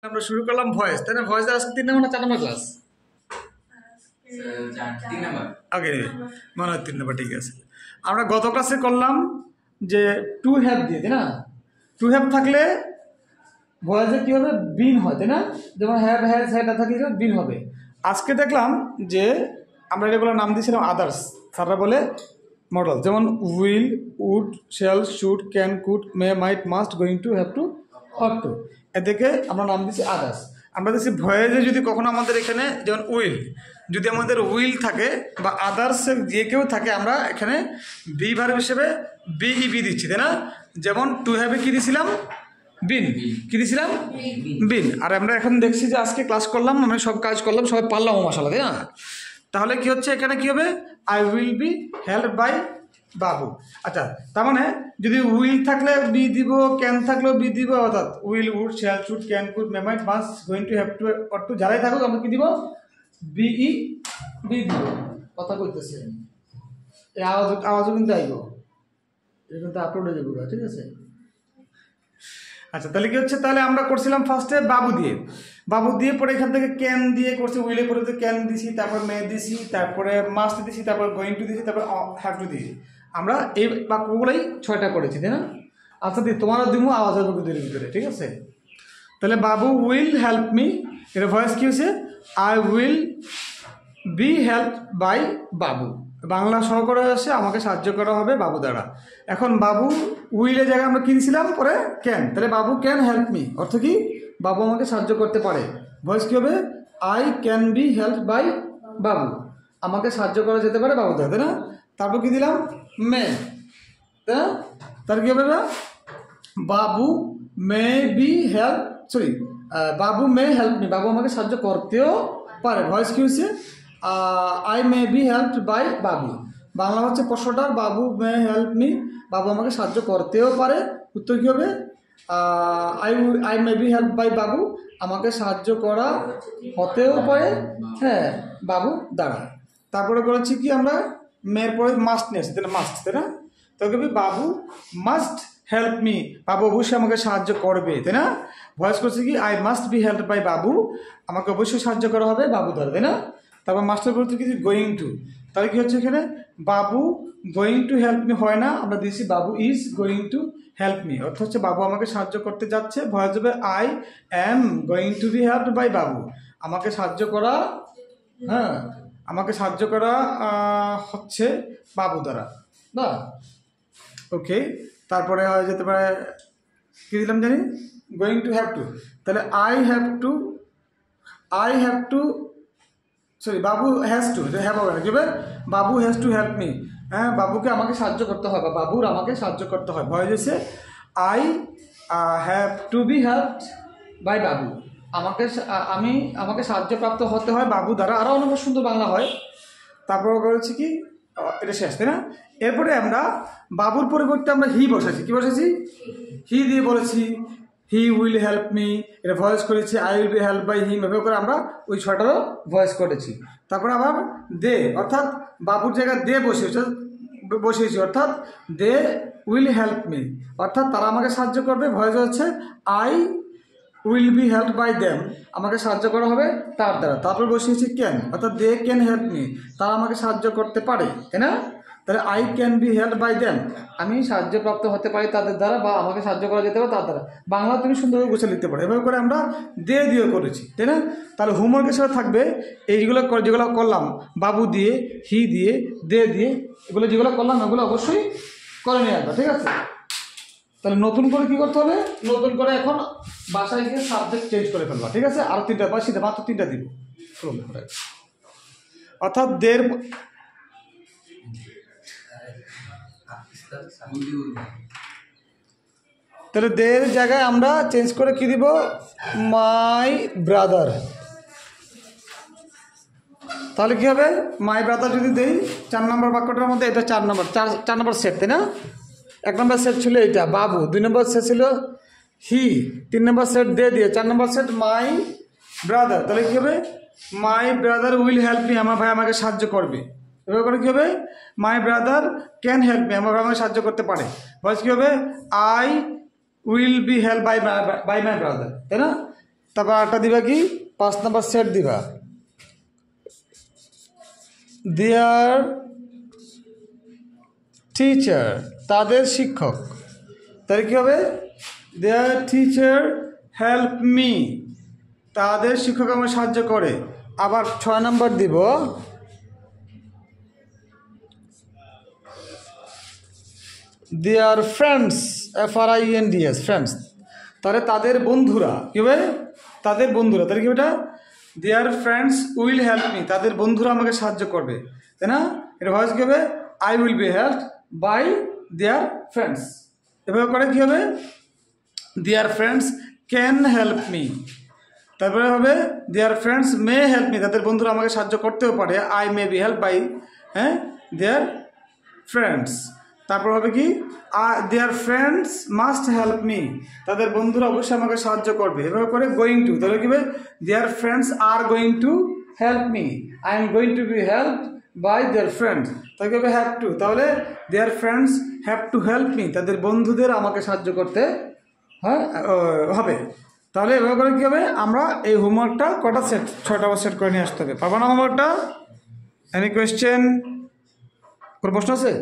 আমরা শুরু করলাম ভয়েস, তাই না? ভয়েস আজকে 3 নম্বর না 4 নম্বর ক্লাস? ওকে, মনে হয় 3 নম্বর। ঠিক আছে, আমরা গত ক্লাসে করলাম যে টু হ্যাভ দিয়ে, তাই না? টু হ্যাভ থাকলে ভয়েসে কি হবে? বিন হয়, তাই না? যেমন হ্যাভ হ্যাজ হ্যাডটা থাকলে বিন হবে। আজকে দেখলাম যে আমরা যেগুলো নাম দিয়েছিলাম আদার্স, স্যাররা বলে মডেল, যেমন will, would, shall, should, can, could, may, might, must, going to, have to, ought to, এদেরকে আমরা নাম দিচ্ছি আদার্স। আমরা দেখছি ভয়েসে যদি কখনো আমাদের এখানে যেমন উইল, যদি আমাদের উইল থাকে বা আদার্স যে কেউ থাকে, আমরা এখানে বি ভার্ব হিসেবে বি দিচ্ছি, তাই না? যেমন টু হ্যাভে কী দিয়েছিলাম? বিন। কী দিয়েছিলাম? বিন। আর আমরা এখন দেখছি যে আজকে ক্লাস করলাম, আমরা সব কাজ করলাম, সবাই পারলাম মাশাআল্লাহ, তাই না? তাহলে কি হচ্ছে এখানে? কি হবে? I will be helped by Babu. আচ্ছা, তার মানে যদি উইল থাকলে বি দিব, ক্যান থাকলেও বি দিব, অর্থাৎ will, would, shall, should, can, could, may, might, must, going to, have to, ought to যারাই থাকুক আমরা কি দিব? বি দিব। কথা বলতেছি, এই আওয়াজও কিন্তু আইব, এটা কিন্তু আপলোড হয়ে যাবে, ঠিক আছে? আচ্ছা, তাহলে কি হচ্ছে? তাহলে আমরা করছিলাম ফার্স্টে বাবু দিয়ে পরে এখান থেকে ক্যান দিয়ে করছি, উইলে পরে তো ক্যান দিছি, তারপর মে দিছি, তারপরে মাস্ট দিছি, তারপর গোয়িং টু দিছি, তারপর হ্যাভ টু দিছি। আমরা এই বাক্যগুলোই 6টা করেছি, তাই না? আচ্ছা দি তোমারও দিব আওয়াজ হবে কিন্তু ভিতরে, ঠিক আছে? তাহলে বাবু উইল হেল্প মি, এর ভয়েস কী হয়েছে? I will be help by Babu. Bangla সহকারে আসে, আমাকে সাহায্য করা হবে বাবু দ্বারা। এখন বাবু উইলের জায়গায় আমরা কী দিয়েছিলাম পরে? ক্যান। তাহলে বাবু ক্যান হেল্প মি, অর্থ কি? বাবু আমাকে সাহায্য করতে পারে। ভয়েস কী হবে? I can be help by Babu, আমাকে সাহায্য করা যেতে পারে বাবু দ্বারা, তাই না? তারপর কী দিলাম? মে, তাই না? তার কী হবে? বাবু মে be help, Babu May help me, বাবু আমাকে সাহায্য করতেও পারে। ভয়েস কী হচ্ছে? I may be helped by Babu. Bangla হচ্ছে প্রশ্নটার, বাবু মে হেল্প মি, বাবু আমাকে সাহায্য করতেও পারে। উত্তর কী হবে? I may be help by Babu, আমাকে সাহায্য করা হতেও পারে, হ্যাঁ, বাবু দ্বারা। তারপরে করেছি কি আমরা? মেয়ের পরে মাস্ট নিয়ে আসছি, তাই না? মাস্ট, তাই না? তো কবি বাবু মাস্ট হেল্প মি, বাবু অবশ্যই আমাকে সাহায্য করবে, তাই না? ভয়েস করছে কি? I must be help by Babu, আমাকে অবশ্যই সাহায্য করা হবে বাবু দ্বারা, তাই না? তারপর মাস্টার বলতে কি? Going to. তাহলে কি হচ্ছে এখানে? বাবু গোয়িং টু হেল্প মি হয় না, আমরা দিয়েছি Babu is going to help me, অর্থ হচ্ছে বাবু আমাকে সাহায্য করতে যাচ্ছে। ভয়েস হবে I am going to be helped by Babu, আমাকে সাহায্য করা, হ্যাঁ, আমাকে সাহায্য করা হচ্ছে বাবু দ্বারা, না? ওকে, তারপরে হয়ে যেতে পারে কী দিলাম জানি? Going to have to. তাহলে I have two Babu has to, have হবে না, কি হবে? বাবু হ্যাজ টু হেল্প মি, হ্যাঁ, বাবুকে আমাকে সাহায্য করতে হয় বা বাবুর আমাকে সাহায্য করতে হয়। ভয় হয়েছে I have to be helped by Babu, আমাকে সাহায্যপ্রাপ্ত হতে হয় বাবু দ্বারা। আরও অনেক সুন্দর বাংলা হয়। তারপর করেছি কি? এটা শেষ, তাই না? এরপরে আমরা বাবুর পরিবর্তে আমরা হি বসেছি। কি বসেছি? হি দিয়ে বলেছি হি উইল হেল্প মি, এটা ভয়েস করেছি I will be help by him, এভাবে করে আমরা ওই 6টারও ভয়েস করেছি। তারপরে আবার দে, অর্থাৎ বাবুর জায়গায় দে বসিয়েছি, অর্থাৎ দে উইল হেল্প মি, অর্থাৎ তারা আমাকে সাহায্য করবে। ভয়েস হচ্ছে I will be help by them, আমাকে সাহায্য করা হবে তার দ্বারা। তারপর বসিয়েছি ক্যান, অর্থাৎ দে ক্যান হেল্প মি, তারা আমাকে সাহায্য করতে পারে, তাই না? তাহলে I can be help by them, আমি সাহায্যপ্রাপ্ত হতে পারি তাদের দ্বারা, বা আমাকে সাহায্য করা যেতে পারে তার দ্বারা। বাংলা তুমি সুন্দরভাবে গুছিয়ে লিখতে পারো। এভাবে করে আমরা দে দিয়ে করেছি, তাই না? তাহলে হোমওয়ার্ক হিসেবে থাকবে এইগুলো যেগুলো করলাম, বাবু দিয়ে, হি দিয়ে, দে দিয়ে, এগুলো যেগুলো করলাম এগুলো অবশ্যই করে নিয়ে আসবে, ঠিক আছে? তাহলে নতুন করে কি করতে হবে? নতুন করে এখন বাসায় গিয়ে সাবজেক্ট চেঞ্জ করে ফেলবা, ঠিক আছে? আরও 3টা বা শীতে মাত্র 3টা দিব, অর্থাৎ দের, তাহলে দের জায়গায় আমরা চেঞ্জ করে কি দিব? My brother. তাহলে কি হবে? মাই ব্রাদার যদি দেই 4 নম্বর বাক্যটার মধ্যে, এটা 4 নম্বর সেট, তাই না? 1 নম্বর সেট ছিল এইটা বাবু, 2 নম্বর সেট ছিল হি, 3 নম্বর সেট দে দিয়ে, 4 নম্বর সেট মাই ব্রাদার। তাহলে কী হবে? My brother will help me, আমার ভাই আমাকে সাহায্য করবে। এবার করে কী হবে? My brother can help me, আমার ভাই আমাকে সাহায্য করতে পারে। ভয়েস কী হবে? I will be help by my brother, তাই না? তারপর আরেকটা দিবা কি 5 নাম্বার সেট দিবা দেয়ার টিচার, তাদের শিক্ষক। তাহলে কী হবে? দেয়ার টিচার হেল্প মি, তাদের শিক্ষক আমাকে সাহায্য করে। আবার 6 নাম্বার দিব দেয়ার ফ্রেন্ডস, FRIENDS, ফ্রেন্ডস, তাহলে তাদের বন্ধুরা। কী হবে? তাদের বন্ধুরা। তাহলে কি ওটা? Their friends will help me, তাদের বন্ধুরা আমাকে সাহায্য করবে, তাই না? এটা ভয়েস কী হবে? I will be help by their friends. এভাবে করে কী হবে? Their friends can help me. তারপরে হবে their friends may help me, তাদের বন্ধুরা আমাকে সাহায্য করতেও পারে। I may be help by their friends. তারপর হবে কি? Their friends must help me, তাদের বন্ধুরা অবশ্যই আমাকে সাহায্য করবে। এভাবে করে গোয়িং টু, তাহলে কি হবে? Their friends are going to help me, I am going to be help by their friends. তাহলে কি হবে? হ্যাভ টু, তাহলে their friends have to help me, তাদের বন্ধুদের আমাকে সাহায্য করতে হবে। তাহলে এভাবে করে কী হবে? আমরা এই হোমওয়ার্কটা কটা সেট, 6টা সেট করে নিয়ে আসতে হবে। পারবো না হোমওয়ার্কটা? Any question? কোনো প্রশ্ন আছে?